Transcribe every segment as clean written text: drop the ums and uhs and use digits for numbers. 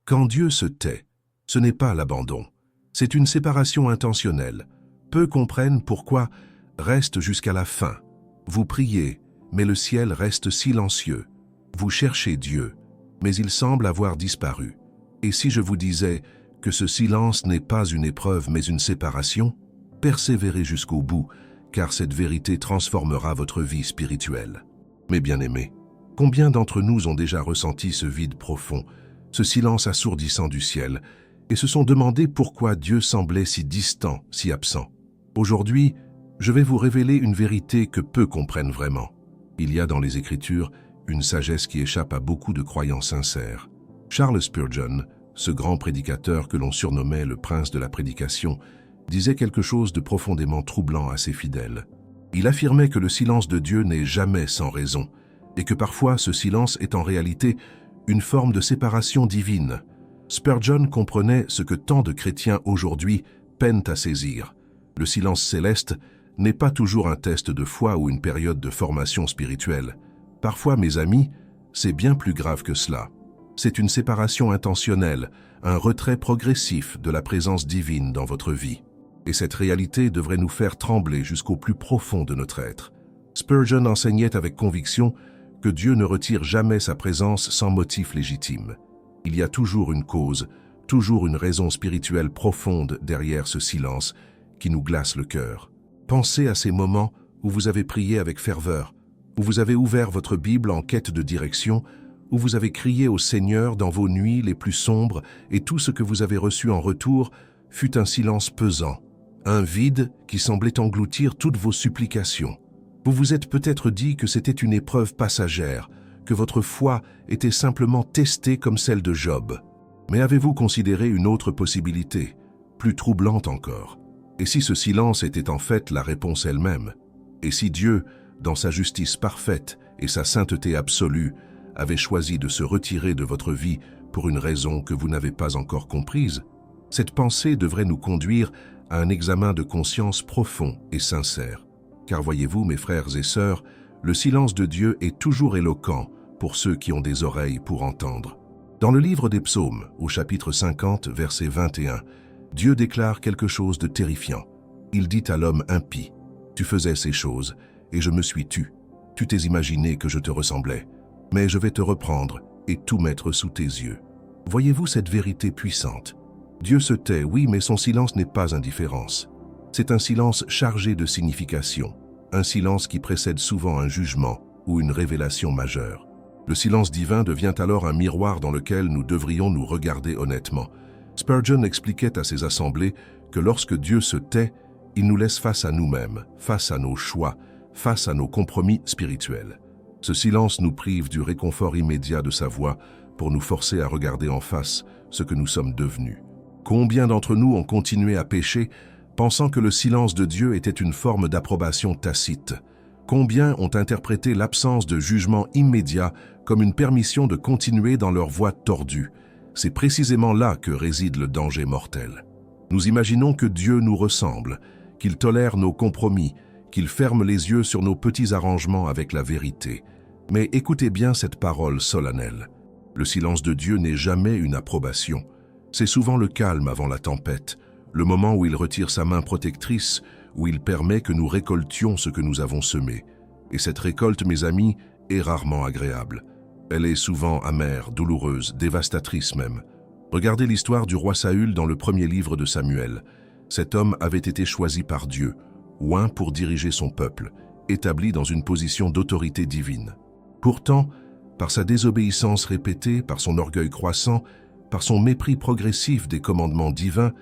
Quand Dieu se tait, ce n'est pas l'abandon. C'est une séparation intentionnelle. Peu comprennent pourquoi reste jusqu'à la fin. Vous priez, mais le ciel reste silencieux. Vous cherchez Dieu, mais il semble avoir disparu. Et si je vous disais que ce silence n'est pas une épreuve mais une séparation, persévérez jusqu'au bout, car cette vérité transformera votre vie spirituelle. Mes bien-aimés, combien d'entre nous ont déjà ressenti ce vide profond, ce silence assourdissant du ciel, et se sont demandé pourquoi Dieu semblait si distant, si absent? Aujourd'hui, je vais vous révéler une vérité que peu comprennent vraiment. Il y a dans les Écritures une sagesse qui échappe à beaucoup de croyants sincères. Charles Spurgeon, ce grand prédicateur que l'on surnommait le prince de la prédication, disait quelque chose de profondément troublant à ses fidèles. Il affirmait que le silence de Dieu n'est jamais sans raison, et que parfois ce silence est en réalité une forme de séparation divine. Spurgeon comprenait ce que tant de chrétiens aujourd'hui peinent à saisir. Le silence céleste n'est pas toujours un test de foi ou une période de formation spirituelle. Parfois, mes amis, c'est bien plus grave que cela. C'est une séparation intentionnelle, un retrait progressif de la présence divine dans votre vie. Et cette réalité devrait nous faire trembler jusqu'au plus profond de notre être. Spurgeon enseignait avec conviction que Dieu ne retire jamais sa présence sans motif légitime. Il y a toujours une cause, toujours une raison spirituelle profonde derrière ce silence qui nous glace le cœur. Pensez à ces moments où vous avez prié avec ferveur, où vous avez ouvert votre Bible en quête de direction, où vous avez crié au Seigneur dans vos nuits les plus sombres et tout ce que vous avez reçu en retour fut un silence pesant, un vide qui semblait engloutir toutes vos supplications. Vous vous êtes peut-être dit que c'était une épreuve passagère, que votre foi était simplement testée comme celle de Job. Mais avez-vous considéré une autre possibilité, plus troublante encore? Et si ce silence était en fait la réponse elle-même? Et si Dieu, dans sa justice parfaite et sa sainteté absolue, avait choisi de se retirer de votre vie pour une raison que vous n'avez pas encore comprise? Cette pensée devrait nous conduire à un examen de conscience profond et sincère. Car voyez-vous, mes frères et sœurs, le silence de Dieu est toujours éloquent pour ceux qui ont des oreilles pour entendre. Dans le livre des Psaumes, au chapitre 50, verset 21, Dieu déclare quelque chose de terrifiant. Il dit à l'homme impie, « Tu faisais ces choses, et je me suis tu. Tu t'es imaginé que je te ressemblais, mais je vais te reprendre et tout mettre sous tes yeux. » Voyez-vous cette vérité puissante? Dieu se tait, oui, mais son silence n'est pas indifférence. C'est un silence chargé de signification, un silence qui précède souvent un jugement ou une révélation majeure. Le silence divin devient alors un miroir dans lequel nous devrions nous regarder honnêtement. Spurgeon expliquait à ses assemblées que lorsque Dieu se tait, il nous laisse face à nous-mêmes, face à nos choix, face à nos compromis spirituels. Ce silence nous prive du réconfort immédiat de sa voix pour nous forcer à regarder en face ce que nous sommes devenus. Combien d'entre nous ont continué à pécher pensant que le silence de Dieu était une forme d'approbation tacite? Combien ont interprété l'absence de jugement immédiat comme une permission de continuer dans leur voie tordue? C'est précisément là que réside le danger mortel. Nous imaginons que Dieu nous ressemble, qu'il tolère nos compromis, qu'il ferme les yeux sur nos petits arrangements avec la vérité. Mais écoutez bien cette parole solennelle. Le silence de Dieu n'est jamais une approbation. C'est souvent le calme avant la tempête, le moment où il retire sa main protectrice, où il permet que nous récoltions ce que nous avons semé. Et cette récolte, mes amis, est rarement agréable. Elle est souvent amère, douloureuse, dévastatrice même. Regardez l'histoire du roi Saül dans le premier livre de Samuel. Cet homme avait été choisi par Dieu, oint pour diriger son peuple, établi dans une position d'autorité divine. Pourtant, par sa désobéissance répétée, par son orgueil croissant, par son mépris progressif des commandements divins,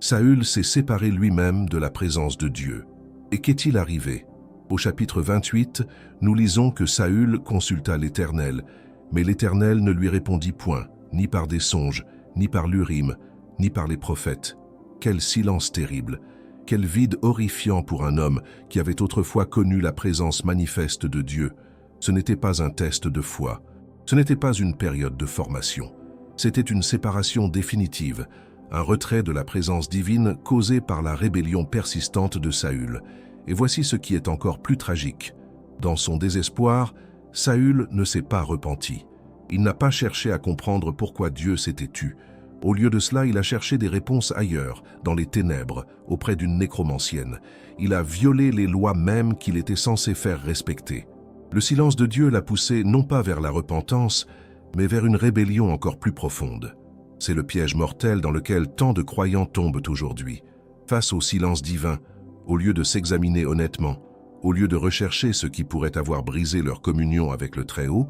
Saül s'est séparé lui-même de la présence de Dieu. Et qu'est-il arrivé? Au chapitre 28, nous lisons que Saül consulta l'Éternel, mais l'Éternel ne lui répondit point, ni par des songes, ni par l'Urim, ni par les prophètes. Quel silence terrible! Quel vide horrifiant pour un homme qui avait autrefois connu la présence manifeste de Dieu. Ce n'était pas un test de foi, ce n'était pas une période de formation. C'était une séparation définitive, un retrait de la présence divine causé par la rébellion persistante de Saül. Et voici ce qui est encore plus tragique. Dans son désespoir, Saül ne s'est pas repenti. Il n'a pas cherché à comprendre pourquoi Dieu s'était tu, Au lieu de cela, il a cherché des réponses ailleurs, dans les ténèbres, auprès d'une nécromancienne. Il a violé les lois mêmes qu'il était censé faire respecter. Le silence de Dieu l'a poussé non pas vers la repentance, mais vers une rébellion encore plus profonde. C'est le piège mortel dans lequel tant de croyants tombent aujourd'hui. Face au silence divin, au lieu de s'examiner honnêtement, au lieu de rechercher ce qui pourrait avoir brisé leur communion avec le Très-Haut,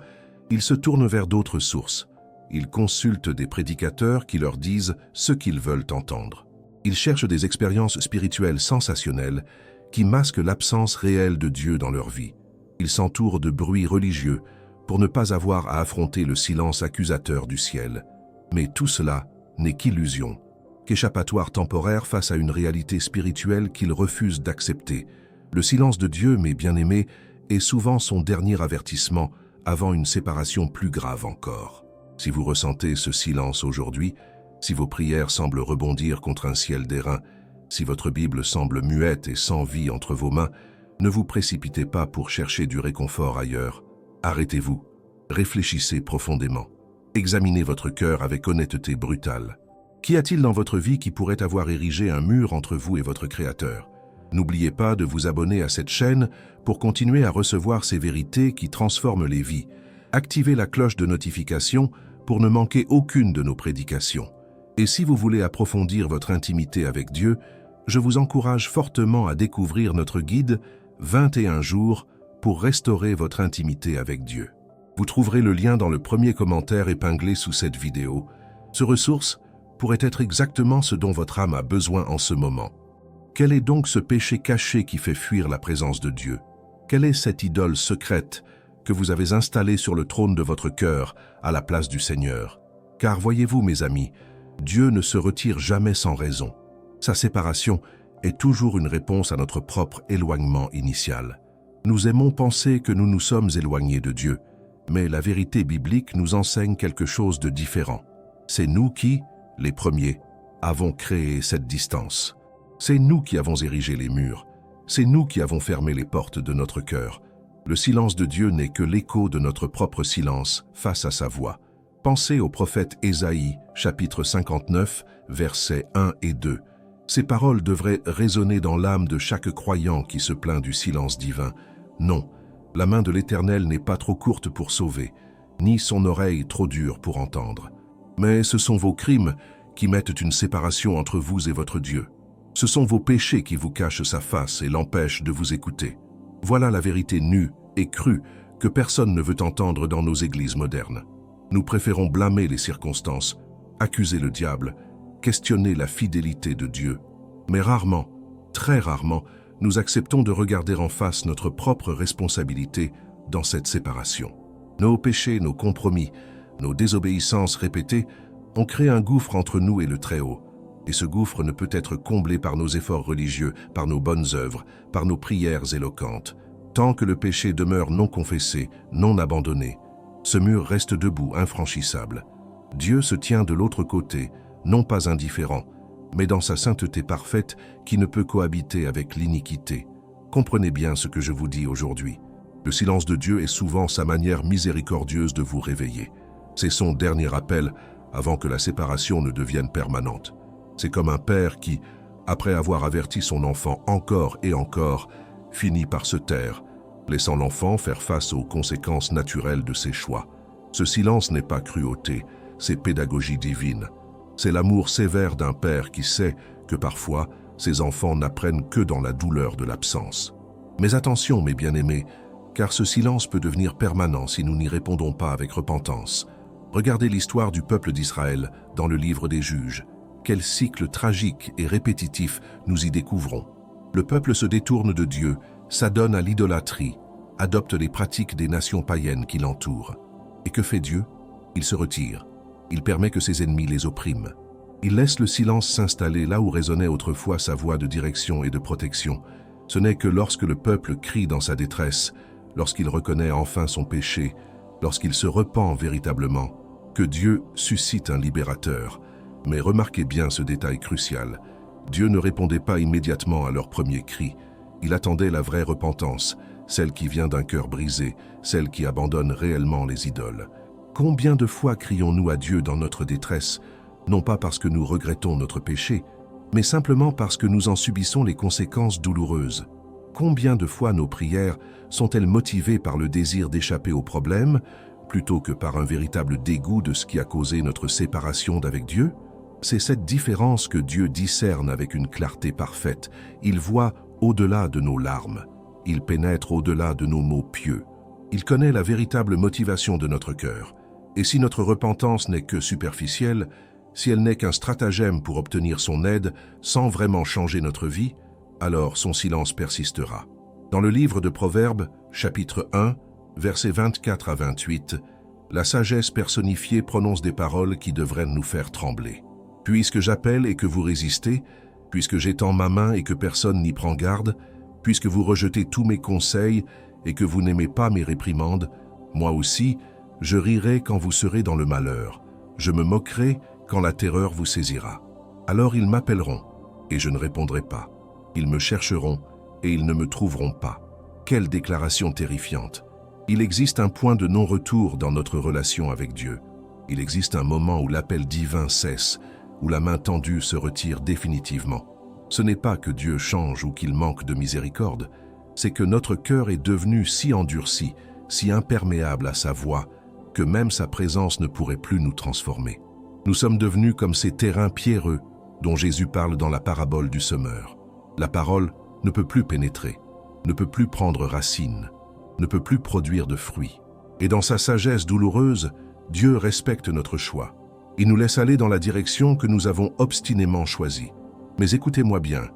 ils se tournent vers d'autres sources. Ils consultent des prédicateurs qui leur disent ce qu'ils veulent entendre. Ils cherchent des expériences spirituelles sensationnelles qui masquent l'absence réelle de Dieu dans leur vie. Ils s'entourent de bruits religieux pour ne pas avoir à affronter le silence accusateur du ciel. Mais tout cela n'est qu'illusion, qu'échappatoire temporaire face à une réalité spirituelle qu'ils refusent d'accepter. Le silence de Dieu, mes bien-aimés, est souvent son dernier avertissement avant une séparation plus grave encore. Si vous ressentez ce silence aujourd'hui, si vos prières semblent rebondir contre un ciel d'airain, si votre Bible semble muette et sans vie entre vos mains, ne vous précipitez pas pour chercher du réconfort ailleurs. Arrêtez-vous, réfléchissez profondément, examinez votre cœur avec honnêteté brutale. Qu'y a-t-il dans votre vie qui pourrait avoir érigé un mur entre vous et votre Créateur? N'oubliez pas de vous abonner à cette chaîne pour continuer à recevoir ces vérités qui transforment les vies. Activez la cloche de notification pour ne manquer aucune de nos prédications. Et si vous voulez approfondir votre intimité avec Dieu, je vous encourage fortement à découvrir notre guide 21 jours pour restaurer votre intimité avec Dieu. Vous trouverez le lien dans le premier commentaire épinglé sous cette vidéo. Ce ressource pourrait être exactement ce dont votre âme a besoin en ce moment. Quel est donc ce péché caché qui fait fuir la présence de Dieu? Quelle est cette idole secrète que vous avez installée sur le trône de votre cœur à la place du Seigneur? Car voyez-vous, mes amis, Dieu ne se retire jamais sans raison. Sa séparation est toujours une réponse à notre propre éloignement initial. Nous aimons penser que nous nous sommes éloignés de Dieu, mais la vérité biblique nous enseigne quelque chose de différent. C'est nous qui, les premiers, avons créé cette distance. C'est nous qui avons érigé les murs. C'est nous qui avons fermé les portes de notre cœur. Le silence de Dieu n'est que l'écho de notre propre silence face à sa voix. Pensez au prophète Ésaïe, chapitre 59, versets 1 et 2. Ces paroles devraient résonner dans l'âme de chaque croyant qui se plaint du silence divin. Non, la main de l'Éternel n'est pas trop courte pour sauver, ni son oreille trop dure pour entendre. Mais ce sont vos crimes qui mettent une séparation entre vous et votre Dieu. Ce sont vos péchés qui vous cachent sa face et l'empêchent de vous écouter. Voilà la vérité nue et crue que personne ne veut entendre dans nos églises modernes. Nous préférons blâmer les circonstances, accuser le diable, questionner la fidélité de Dieu. Mais rarement, très rarement, nous acceptons de regarder en face notre propre responsabilité dans cette séparation. Nos péchés, nos compromis, nos désobéissances répétées ont créé un gouffre entre nous et le Très-Haut. Et ce gouffre ne peut être comblé par nos efforts religieux, par nos bonnes œuvres, par nos prières éloquentes. Tant que le péché demeure non confessé, non abandonné, ce mur reste debout, infranchissable. Dieu se tient de l'autre côté, non pas indifférent, mais dans sa sainteté parfaite qui ne peut cohabiter avec l'iniquité. Comprenez bien ce que je vous dis aujourd'hui. Le silence de Dieu est souvent sa manière miséricordieuse de vous réveiller. C'est son dernier appel avant que la séparation ne devienne permanente. C'est comme un père qui, après avoir averti son enfant encore et encore, finit par se taire, laissant l'enfant faire face aux conséquences naturelles de ses choix. Ce silence n'est pas cruauté, c'est pédagogie divine. C'est l'amour sévère d'un père qui sait que parfois, ses enfants n'apprennent que dans la douleur de l'absence. Mais attention, mes bien-aimés, car ce silence peut devenir permanent si nous n'y répondons pas avec repentance. Regardez l'histoire du peuple d'Israël dans le livre des Juges. Quel cycle tragique et répétitif nous y découvrons. Le peuple se détourne de Dieu, s'adonne à l'idolâtrie, adopte les pratiques des nations païennes qui l'entourent. Et que fait Dieu? Il se retire. Il permet que ses ennemis les oppriment. Il laisse le silence s'installer là où résonnait autrefois sa voix de direction et de protection. Ce n'est que lorsque le peuple crie dans sa détresse, lorsqu'il reconnaît enfin son péché, lorsqu'il se repent véritablement, que Dieu suscite un libérateur. Mais remarquez bien ce détail crucial. Dieu ne répondait pas immédiatement à leur premier cri. Il attendait la vraie repentance, celle qui vient d'un cœur brisé, celle qui abandonne réellement les idoles. Combien de fois crions-nous à Dieu dans notre détresse, non pas parce que nous regrettons notre péché, mais simplement parce que nous en subissons les conséquences douloureuses. Combien de fois nos prières sont-elles motivées par le désir d'échapper aux problèmes, plutôt que par un véritable dégoût de ce qui a causé notre séparation d'avec Dieu? C'est cette différence que Dieu discerne avec une clarté parfaite. Il voit au-delà de nos larmes. Il pénètre au-delà de nos mots pieux. Il connaît la véritable motivation de notre cœur. Et si notre repentance n'est que superficielle, si elle n'est qu'un stratagème pour obtenir son aide sans vraiment changer notre vie, alors son silence persistera. Dans le livre de Proverbes, chapitre 1, versets 24 à 28, la sagesse personnifiée prononce des paroles qui devraient nous faire trembler. « Puisque j'appelle et que vous résistez, puisque j'étends ma main et que personne n'y prend garde, puisque vous rejetez tous mes conseils et que vous n'aimez pas mes réprimandes, moi aussi, je rirai quand vous serez dans le malheur, je me moquerai quand la terreur vous saisira. Alors ils m'appelleront, et je ne répondrai pas. Ils me chercheront, et ils ne me trouveront pas. » Quelle déclaration terrifiante! Il existe un point de non-retour dans notre relation avec Dieu. Il existe un moment où l'appel divin cesse, où la main tendue se retire définitivement. Ce n'est pas que Dieu change ou qu'il manque de miséricorde, c'est que notre cœur est devenu si endurci, si imperméable à sa voix, que même sa présence ne pourrait plus nous transformer. Nous sommes devenus comme ces terrains pierreux dont Jésus parle dans la parabole du semeur. La parole ne peut plus pénétrer, ne peut plus prendre racine, ne peut plus produire de fruits. Et dans sa sagesse douloureuse, Dieu respecte notre choix. Il nous laisse aller dans la direction que nous avons obstinément choisie. Mais écoutez-moi bien,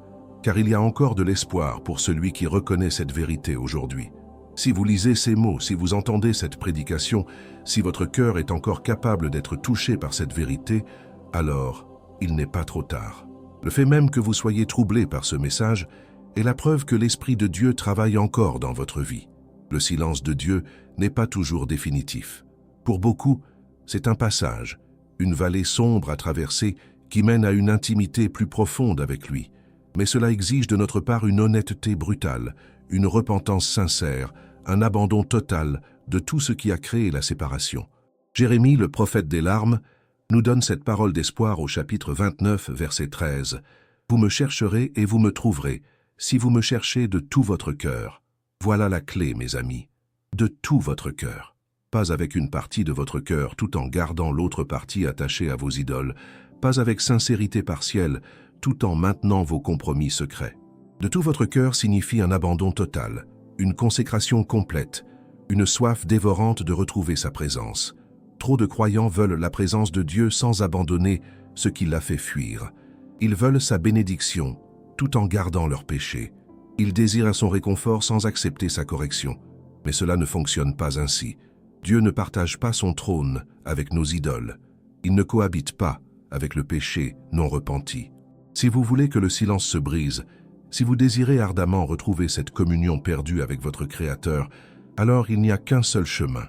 car il y a encore de l'espoir pour celui qui reconnaît cette vérité aujourd'hui. Si vous lisez ces mots, si vous entendez cette prédication, si votre cœur est encore capable d'être touché par cette vérité, alors il n'est pas trop tard. Le fait même que vous soyez troublé par ce message est la preuve que l'Esprit de Dieu travaille encore dans votre vie. Le silence de Dieu n'est pas toujours définitif. Pour beaucoup, c'est un passage, une vallée sombre à traverser qui mène à une intimité plus profonde avec lui. Mais cela exige de notre part une honnêteté brutale, une repentance sincère, un abandon total de tout ce qui a créé la séparation. Jérémie, le prophète des larmes, nous donne cette parole d'espoir au chapitre 29, verset 13. « Vous me chercherez et vous me trouverez, si vous me cherchez de tout votre cœur. » Voilà la clé, mes amis, de tout votre cœur. Pas avec une partie de votre cœur tout en gardant l'autre partie attachée à vos idoles, pas avec sincérité partielle, tout en maintenant vos compromis secrets. De tout votre cœur signifie un abandon total, une consécration complète, une soif dévorante de retrouver sa présence. Trop de croyants veulent la présence de Dieu sans abandonner ce qui l'a fait fuir. Ils veulent sa bénédiction, tout en gardant leur péché. Ils désirent son réconfort sans accepter sa correction. Mais cela ne fonctionne pas ainsi. Dieu ne partage pas son trône avec nos idoles. Il ne cohabite pas avec le péché non repenti. Si vous voulez que le silence se brise, si vous désirez ardemment retrouver cette communion perdue avec votre Créateur, alors il n'y a qu'un seul chemin,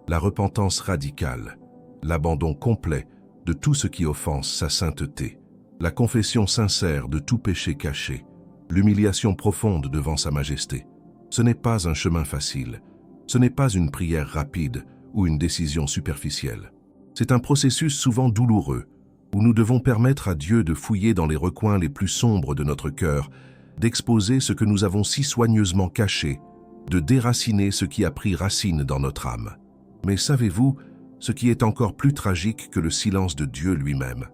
la repentance radicale, l'abandon complet de tout ce qui offense sa sainteté, la confession sincère de tout péché caché, l'humiliation profonde devant sa majesté. Ce n'est pas un chemin facile, ce n'est pas une prière rapide ou une décision superficielle. C'est un processus souvent douloureux, où nous devons permettre à Dieu de fouiller dans les recoins les plus sombres de notre cœur, d'exposer ce que nous avons si soigneusement caché, de déraciner ce qui a pris racine dans notre âme. Mais savez-vous, ce qui est encore plus tragique que le silence de Dieu lui-même,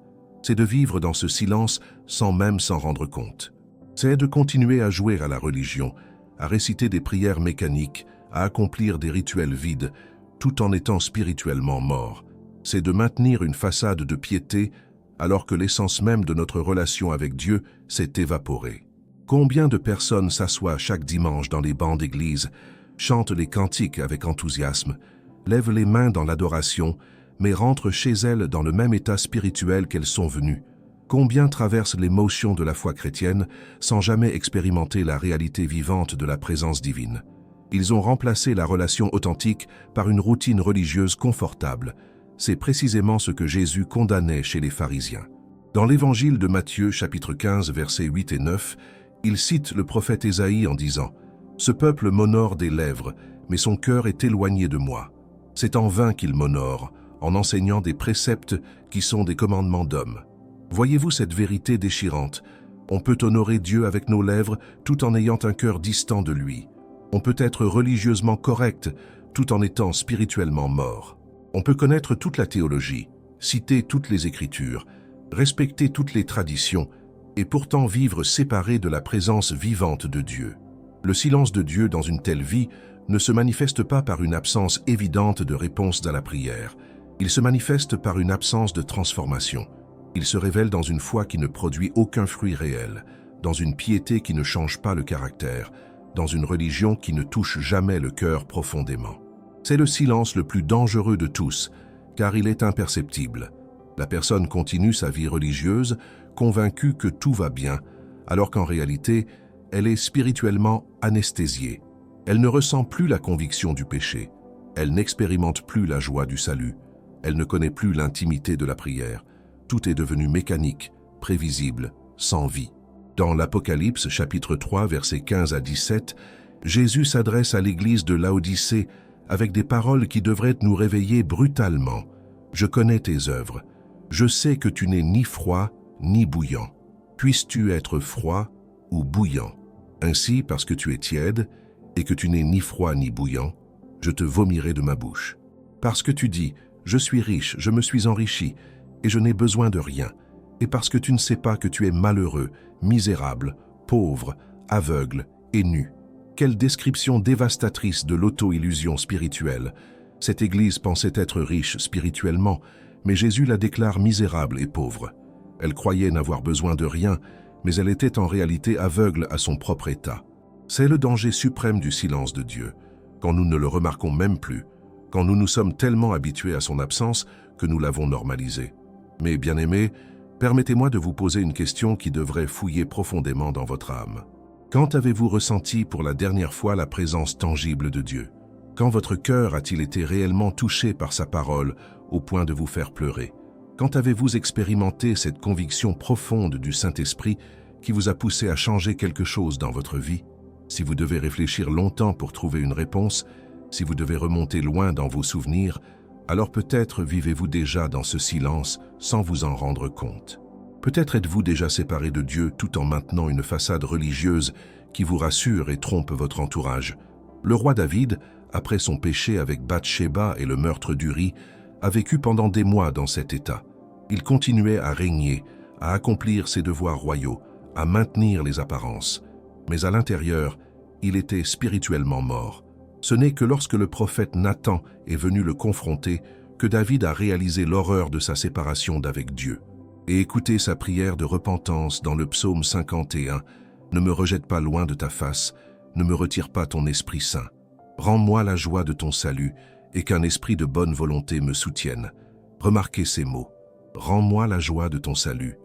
c'est de vivre dans ce silence sans même s'en rendre compte. C'est de continuer à jouer à la religion, à réciter des prières mécaniques, à accomplir des rituels vides, tout en étant spirituellement mort. C'est de maintenir une façade de piété alors que l'essence même de notre relation avec Dieu s'est évaporée. Combien de personnes s'assoient chaque dimanche dans les bancs d'église, chantent les cantiques avec enthousiasme, lèvent les mains dans l'adoration, mais rentrent chez elles dans le même état spirituel qu'elles sont venues? Combien traversent l'émotion de la foi chrétienne sans jamais expérimenter la réalité vivante de la présence divine? Ils ont remplacé la relation authentique par une routine religieuse confortable. C'est précisément ce que Jésus condamnait chez les pharisiens. Dans l'évangile de Matthieu, chapitre 15, versets 8 et 9, il cite le prophète Ésaïe en disant « Ce peuple m'honore des lèvres, mais son cœur est éloigné de moi. C'est en vain qu'il m'honore, en enseignant des préceptes qui sont des commandements d'hommes. Voyez-vous cette vérité déchirante? On peut honorer Dieu avec nos lèvres tout en ayant un cœur distant de lui. On peut être religieusement correct tout en étant spirituellement mort. On peut connaître toute la théologie, citer toutes les Écritures, respecter toutes les traditions et pourtant vivre séparé de la présence vivante de Dieu. Le silence de Dieu dans une telle vie ne se manifeste pas par une absence évidente de réponse à la prière. Il se manifeste par une absence de transformation. Il se révèle dans une foi qui ne produit aucun fruit réel, dans une piété qui ne change pas le caractère, dans une religion qui ne touche jamais le cœur profondément. C'est le silence le plus dangereux de tous, car il est imperceptible. La personne continue sa vie religieuse, convaincue que tout va bien, alors qu'en réalité, elle est spirituellement anesthésiée. Elle ne ressent plus la conviction du péché. Elle n'expérimente plus la joie du salut. Elle ne connaît plus l'intimité de la prière. Tout est devenu mécanique, prévisible, sans vie. Dans l'Apocalypse, chapitre 3, versets 15 à 17, Jésus s'adresse à l'église de Laodicée avec des paroles qui devraient nous réveiller brutalement. « Je connais tes œuvres. Je sais que tu n'es ni froid ni bouillant. Puisses-tu être froid ou bouillant? Ainsi, parce que tu es tiède et que tu n'es ni froid ni bouillant, je te vomirai de ma bouche. Parce que tu dis, je suis riche, je me suis enrichi, et je n'ai besoin de rien, et parce que tu ne sais pas que tu es malheureux, misérable, pauvre, aveugle et nu. » Quelle description dévastatrice de l'auto-illusion spirituelle. Cette Église pensait être riche spirituellement, mais Jésus la déclare misérable et pauvre. Elle croyait n'avoir besoin de rien, mais elle était en réalité aveugle à son propre état. C'est le danger suprême du silence de Dieu, quand nous ne le remarquons même plus, quand nous nous sommes tellement habitués à son absence que nous l'avons normalisé. Mais bien-aimés, permettez-moi de vous poser une question qui devrait fouiller profondément dans votre âme. Quand avez-vous ressenti pour la dernière fois la présence tangible de Dieu? Quand votre cœur a-t-il été réellement touché par sa parole au point de vous faire pleurer? Quand avez-vous expérimenté cette conviction profonde du Saint-Esprit qui vous a poussé à changer quelque chose dans votre vie? Si vous devez réfléchir longtemps pour trouver une réponse, si vous devez remonter loin dans vos souvenirs, alors peut-être vivez-vous déjà dans ce silence sans vous en rendre compte. Peut-être êtes-vous déjà séparé de Dieu tout en maintenant une façade religieuse qui vous rassure et trompe votre entourage. Le roi David, après son péché avec Bathsheba et le meurtre d'Uri, a vécu pendant des mois dans cet état. Il continuait à régner, à accomplir ses devoirs royaux, à maintenir les apparences. Mais à l'intérieur, il était spirituellement mort. Ce n'est que lorsque le prophète Nathan est venu le confronter que David a réalisé l'horreur de sa séparation d'avec Dieu. Et écoutez sa prière de repentance dans le psaume 51. « Ne me rejette pas loin de ta face, ne me retire pas ton Esprit Saint. Rends-moi la joie de ton salut et qu'un esprit de bonne volonté me soutienne. » Remarquez ces mots. « Rends-moi la joie de ton salut. »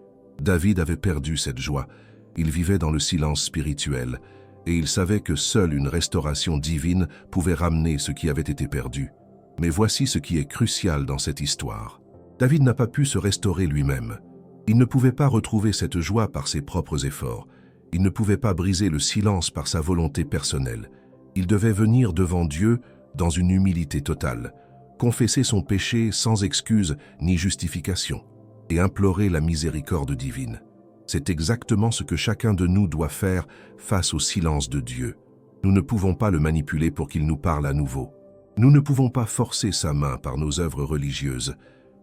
David avait perdu cette joie. Il vivait dans le silence spirituel et il savait que seule une restauration divine pouvait ramener ce qui avait été perdu. Mais voici ce qui est crucial dans cette histoire. David n'a pas pu se restaurer lui-même. Il ne pouvait pas retrouver cette joie par ses propres efforts. Il ne pouvait pas briser le silence par sa volonté personnelle. Il devait venir devant Dieu dans une humilité totale, confesser son péché sans excuse ni justification et implorer la miséricorde divine. C'est exactement ce que chacun de nous doit faire face au silence de Dieu. Nous ne pouvons pas le manipuler pour qu'il nous parle à nouveau. Nous ne pouvons pas forcer sa main par nos œuvres religieuses.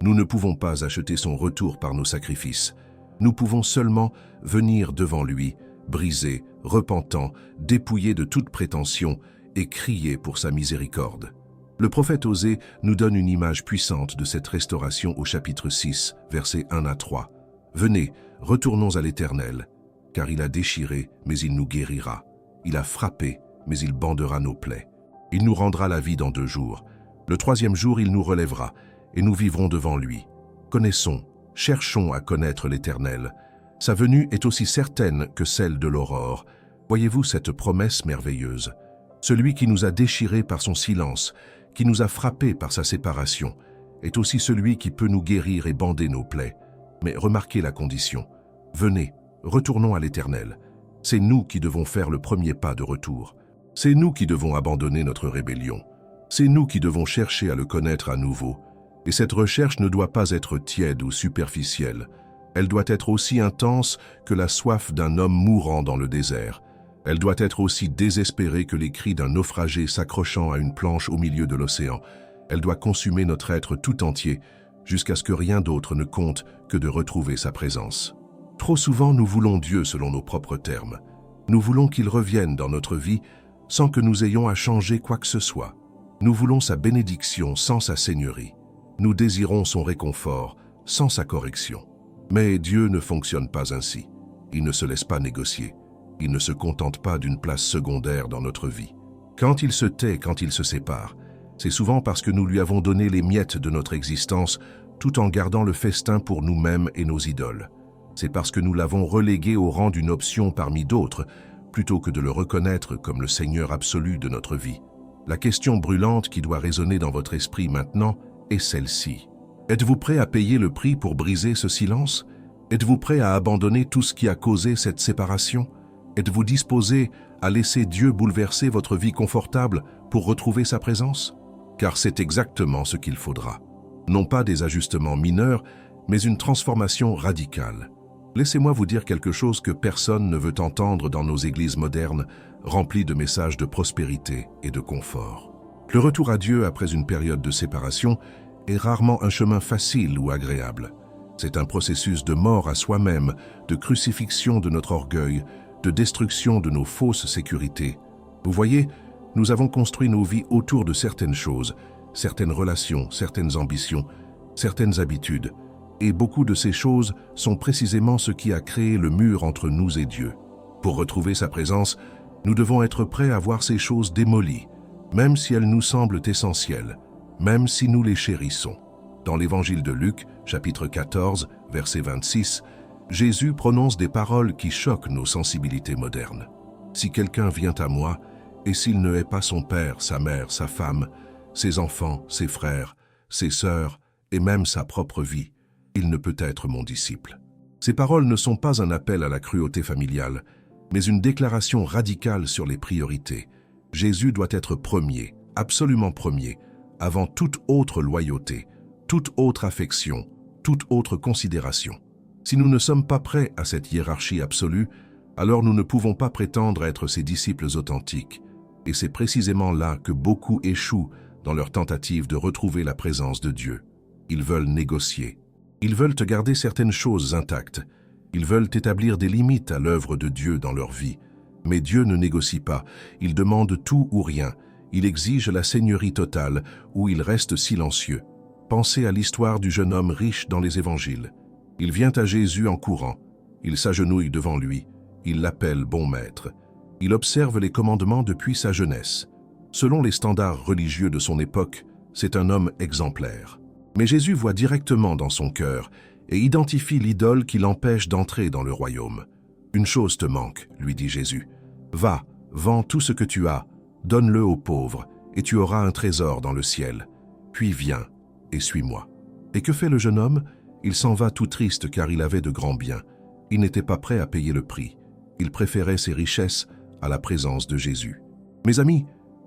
Nous ne pouvons pas acheter son retour par nos sacrifices. Nous pouvons seulement venir devant lui, brisé, repentant, dépouillé de toute prétention et crier pour sa miséricorde. Le prophète Osée nous donne une image puissante de cette restauration au chapitre 6, versets 1 à 3. « Venez, retournons à l'Éternel, car il a déchiré, mais il nous guérira. Il a frappé, mais il bandera nos plaies. Il nous rendra la vie dans 2 jours. Le 3e jour, il nous relèvera, et nous vivrons devant lui. Connaissons, cherchons à connaître l'Éternel. Sa venue est aussi certaine que celle de l'aurore. Voyez-vous cette promesse merveilleuse? Celui qui nous a déchirés par son silence, qui nous a frappés par sa séparation, est aussi celui qui peut nous guérir et bander nos plaies. Mais remarquez la condition. Venez, retournons à l'Éternel. C'est nous qui devons faire le premier pas de retour. C'est nous qui devons abandonner notre rébellion. C'est nous qui devons chercher à le connaître à nouveau. Et cette recherche ne doit pas être tiède ou superficielle. Elle doit être aussi intense que la soif d'un homme mourant dans le désert. Elle doit être aussi désespérée que les cris d'un naufragé s'accrochant à une planche au milieu de l'océan. Elle doit consumer notre être tout entier, jusqu'à ce que rien d'autre ne compte que de retrouver sa présence. Trop souvent, nous voulons Dieu selon nos propres termes. Nous voulons qu'il revienne dans notre vie sans que nous ayons à changer quoi que ce soit. Nous voulons sa bénédiction sans sa seigneurie. Nous désirons son réconfort sans sa correction. Mais Dieu ne fonctionne pas ainsi. Il ne se laisse pas négocier. Il ne se contente pas d'une place secondaire dans notre vie. Quand il se tait, quand il se sépare, c'est souvent parce que nous lui avons donné les miettes de notre existence tout en gardant le festin pour nous-mêmes et nos idoles. C'est parce que nous l'avons relégué au rang d'une option parmi d'autres, plutôt que de le reconnaître comme le Seigneur absolu de notre vie. La question brûlante qui doit résonner dans votre esprit maintenant est celle-ci. Êtes-vous prêt à payer le prix pour briser ce silence? Êtes-vous prêt à abandonner tout ce qui a causé cette séparation? Êtes-vous disposé à laisser Dieu bouleverser votre vie confortable pour retrouver sa présence? Car c'est exactement ce qu'il faudra. Non pas des ajustements mineurs, mais une transformation radicale. Laissez-moi vous dire quelque chose que personne ne veut entendre dans nos églises modernes, remplies de messages de prospérité et de confort. Le retour à Dieu après une période de séparation est rarement un chemin facile ou agréable. C'est un processus de mort à soi-même, de crucifixion de notre orgueil, de destruction de nos fausses sécurités. Vous voyez, nous avons construit nos vies autour de certaines choses, certaines relations, certaines ambitions, certaines habitudes. Et beaucoup de ces choses sont précisément ce qui a créé le mur entre nous et Dieu. Pour retrouver sa présence, nous devons être prêts à voir ces choses démolies, même si elles nous semblent essentielles, même si nous les chérissons. Dans l'évangile de Luc, chapitre 14, verset 26, Jésus prononce des paroles qui choquent nos sensibilités modernes. « Si quelqu'un vient à moi, et s'il ne hait pas son père, sa mère, sa femme, ses enfants, ses frères, ses sœurs, et même sa propre vie, il ne peut être mon disciple. » Ces paroles ne sont pas un appel à la cruauté familiale, mais une déclaration radicale sur les priorités. Jésus doit être premier, absolument premier, avant toute autre loyauté, toute autre affection, toute autre considération. Si nous ne sommes pas prêts à cette hiérarchie absolue, alors nous ne pouvons pas prétendre être ses disciples authentiques. Et c'est précisément là que beaucoup échouent dans leur tentative de retrouver la présence de Dieu. Ils veulent négocier. Ils veulent garder certaines choses intactes. Ils veulent établir des limites à l'œuvre de Dieu dans leur vie. Mais Dieu ne négocie pas. Il demande tout ou rien. Il exige la seigneurie totale ou il reste silencieux. Pensez à l'histoire du jeune homme riche dans les évangiles. Il vient à Jésus en courant. Il s'agenouille devant lui. Il l'appelle bon maître. Il observe les commandements depuis sa jeunesse. Selon les standards religieux de son époque, c'est un homme exemplaire. Mais Jésus voit directement dans son cœur et identifie l'idole qui l'empêche d'entrer dans le royaume. « Une chose te manque, lui dit Jésus. Va, vends tout ce que tu as, donne-le aux pauvres, et tu auras un trésor dans le ciel. Puis viens et suis-moi. » Et que fait le jeune homme? Il s'en va tout triste car il avait de grands biens. Il n'était pas prêt à payer le prix. Il préférait ses richesses à la présence de Jésus. Mes amis,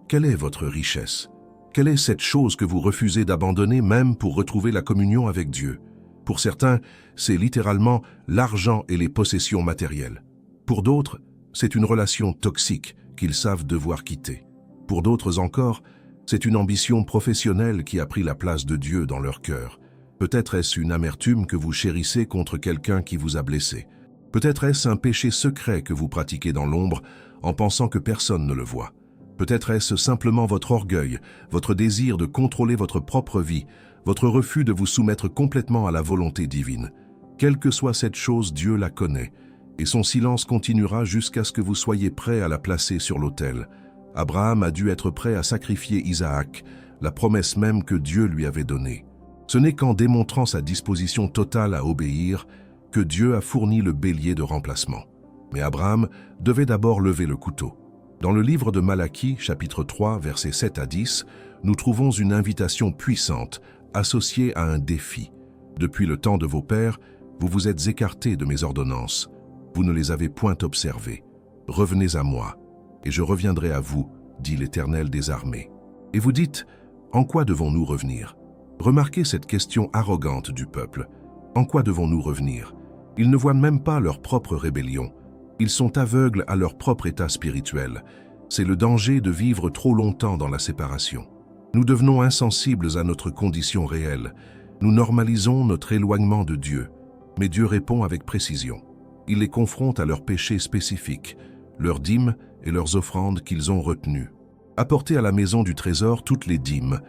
quelle est votre richesse? Quelle est cette chose que vous refusez d'abandonner même pour retrouver la communion avec Dieu? Pour certains, c'est littéralement l'argent et les possessions matérielles. Pour d'autres, c'est une relation toxique qu'ils savent devoir quitter. Pour d'autres encore, c'est une ambition professionnelle qui a pris la place de Dieu dans leur cœur. Peut-être est-ce une amertume que vous chérissez contre quelqu'un qui vous a blessé. Peut-être est-ce un péché secret que vous pratiquez dans l'ombre en pensant que personne ne le voit. Peut-être est-ce simplement votre orgueil, votre désir de contrôler votre propre vie, votre refus de vous soumettre complètement à la volonté divine. Quelle que soit cette chose, Dieu la connaît, et son silence continuera jusqu'à ce que vous soyez prêt à la placer sur l'autel. Abraham a dû être prêt à sacrifier Isaac, la promesse même que Dieu lui avait donnée. Ce n'est qu'en démontrant sa disposition totale à obéir que Dieu a fourni le bélier de remplacement. Mais Abraham devait d'abord lever le couteau. Dans le livre de Malachie, chapitre 3, versets 7 à 10, nous trouvons une invitation puissante associée à un défi. Depuis le temps de vos pères, vous vous êtes écartés de mes ordonnances. Vous ne les avez point observées. Revenez à moi, et je reviendrai à vous, dit l'Éternel des armées. Et vous dites, en quoi devons-nous revenir? Remarquez cette question arrogante du peuple. En quoi devons-nous revenir? Ils ne voient même pas leur propre rébellion. Ils sont aveugles à leur propre état spirituel. C'est le danger de vivre trop longtemps dans la séparation. Nous devenons insensibles à notre condition réelle. Nous normalisons notre éloignement de Dieu. Mais Dieu répond avec précision. Il les confronte à leurs péchés spécifiques, leurs dîmes et leurs offrandes qu'ils ont retenues. Apportez à la maison du trésor toutes les dîmes,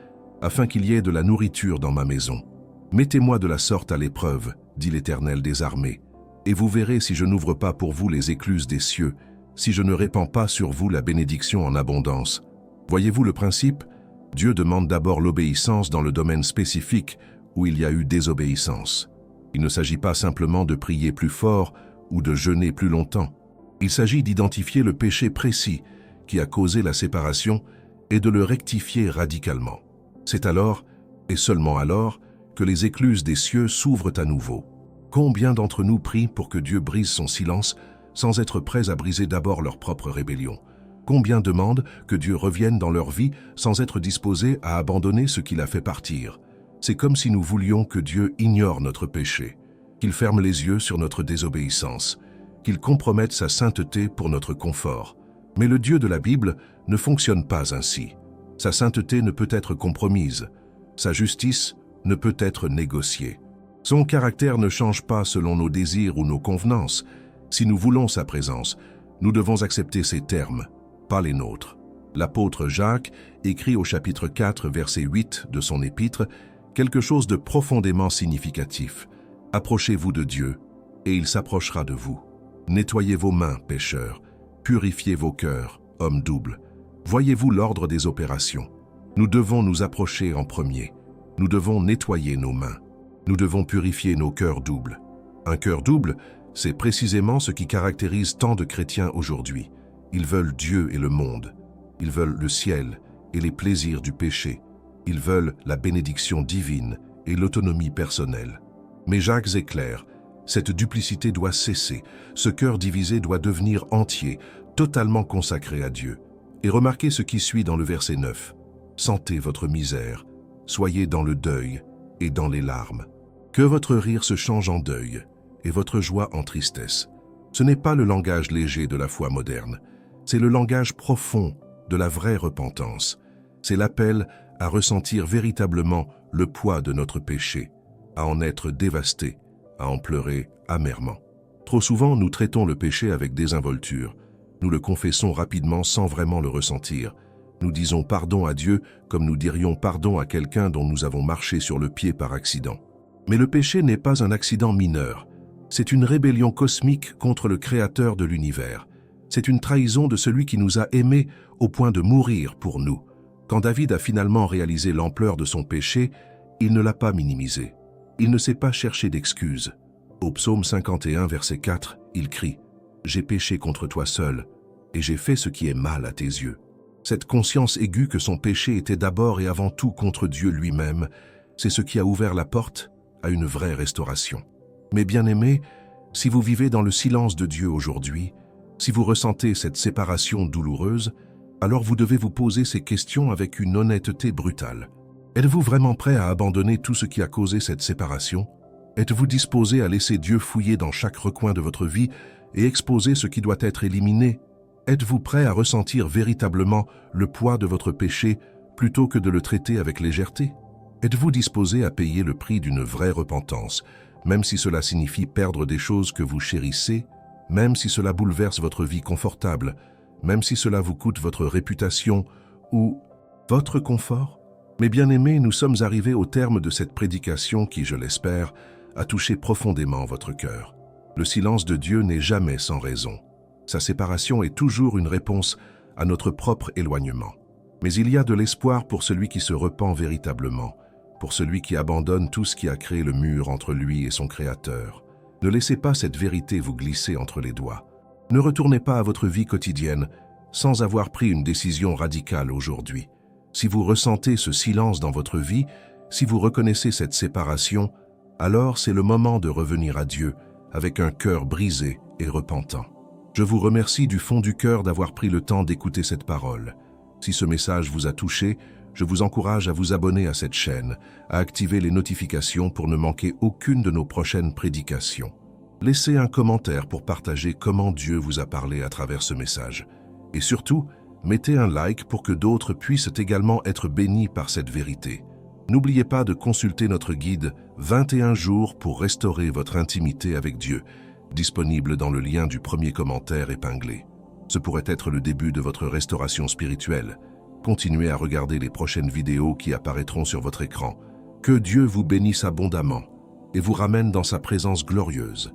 afin qu'il y ait de la nourriture dans ma maison. Mettez-moi de la sorte à l'épreuve, dit l'Éternel des armées, et vous verrez si je n'ouvre pas pour vous les écluses des cieux, si je ne répands pas sur vous la bénédiction en abondance. Voyez-vous le principe? Dieu demande d'abord l'obéissance dans le domaine spécifique où il y a eu désobéissance. Il ne s'agit pas simplement de prier plus fort ou de jeûner plus longtemps. Il s'agit d'identifier le péché précis qui a causé la séparation et de le rectifier radicalement. C'est alors, et seulement alors, que les écluses des cieux s'ouvrent à nouveau. Combien d'entre nous prient pour que Dieu brise son silence sans être prêts à briser d'abord leur propre rébellion? Combien demandent que Dieu revienne dans leur vie sans être disposés à abandonner ce qu'il a fait partir? C'est comme si nous voulions que Dieu ignore notre péché, qu'il ferme les yeux sur notre désobéissance, qu'il compromette sa sainteté pour notre confort. Mais le Dieu de la Bible ne fonctionne pas ainsi. Sa sainteté ne peut être compromise. Sa justice ne peut être négociée. Son caractère ne change pas selon nos désirs ou nos convenances. Si nous voulons sa présence, nous devons accepter ses termes, pas les nôtres. L'apôtre Jacques écrit au chapitre 4, verset 8 de son épître, quelque chose de profondément significatif. « Approchez-vous de Dieu, et il s'approchera de vous. Nettoyez vos mains, pécheurs. Purifiez vos cœurs, hommes doubles. » Voyez-vous l'ordre des opérations? Nous devons nous approcher en premier. Nous devons nettoyer nos mains. Nous devons purifier nos cœurs doubles. Un cœur double, c'est précisément ce qui caractérise tant de chrétiens aujourd'hui. Ils veulent Dieu et le monde. Ils veulent le ciel et les plaisirs du péché. Ils veulent la bénédiction divine et l'autonomie personnelle. Mais Jacques est clair, cette duplicité doit cesser. Ce cœur divisé doit devenir entier, totalement consacré à Dieu. Et remarquez ce qui suit dans le verset 9. « Sentez votre misère, soyez dans le deuil et dans les larmes. Que votre rire se change en deuil et votre joie en tristesse. » Ce n'est pas le langage léger de la foi moderne. C'est le langage profond de la vraie repentance. C'est l'appel à ressentir véritablement le poids de notre péché, à en être dévasté, à en pleurer amèrement. Trop souvent, nous traitons le péché avec désinvolture. Nous le confessons rapidement sans vraiment le ressentir. Nous disons pardon à Dieu comme nous dirions pardon à quelqu'un dont nous avons marché sur le pied par accident. Mais le péché n'est pas un accident mineur. C'est une rébellion cosmique contre le Créateur de l'univers. C'est une trahison de celui qui nous a aimés au point de mourir pour nous. Quand David a finalement réalisé l'ampleur de son péché, il ne l'a pas minimisé. Il ne s'est pas cherché d'excuses. Au psaume 51, verset 4, il crie « J'ai péché contre toi seul, et j'ai fait ce qui est mal à tes yeux. » Cette conscience aiguë que son péché était d'abord et avant tout contre Dieu lui-même, c'est ce qui a ouvert la porte à une vraie restauration. Mais bien-aimés, si vous vivez dans le silence de Dieu aujourd'hui, si vous ressentez cette séparation douloureuse, alors vous devez vous poser ces questions avec une honnêteté brutale. Êtes-vous vraiment prêt à abandonner tout ce qui a causé cette séparation? Êtes-vous disposé à laisser Dieu fouiller dans chaque recoin de votre vie et exposer ce qui doit être éliminé? Êtes-vous prêt à ressentir véritablement le poids de votre péché plutôt que de le traiter avec légèreté? Êtes-vous disposé à payer le prix d'une vraie repentance, même si cela signifie perdre des choses que vous chérissez, même si cela bouleverse votre vie confortable, même si cela vous coûte votre réputation ou votre confort? Mes bien-aimés, nous sommes arrivés au terme de cette prédication qui, je l'espère, a touché profondément votre cœur. Le silence de Dieu n'est jamais sans raison. Sa séparation est toujours une réponse à notre propre éloignement. Mais il y a de l'espoir pour celui qui se repent véritablement, pour celui qui abandonne tout ce qui a créé le mur entre lui et son Créateur. Ne laissez pas cette vérité vous glisser entre les doigts. Ne retournez pas à votre vie quotidienne sans avoir pris une décision radicale aujourd'hui. Si vous ressentez ce silence dans votre vie, si vous reconnaissez cette séparation, alors c'est le moment de revenir à Dieu avec un cœur brisé et repentant. Je vous remercie du fond du cœur d'avoir pris le temps d'écouter cette parole. Si ce message vous a touché, je vous encourage à vous abonner à cette chaîne, à activer les notifications pour ne manquer aucune de nos prochaines prédications. Laissez un commentaire pour partager comment Dieu vous a parlé à travers ce message. Et surtout, mettez un like pour que d'autres puissent également être bénis par cette vérité. N'oubliez pas de consulter notre guide 21 jours pour restaurer votre intimité avec Dieu, disponible dans le lien du premier commentaire épinglé. Ce pourrait être le début de votre restauration spirituelle. Continuez à regarder les prochaines vidéos qui apparaîtront sur votre écran. Que Dieu vous bénisse abondamment et vous ramène dans sa présence glorieuse.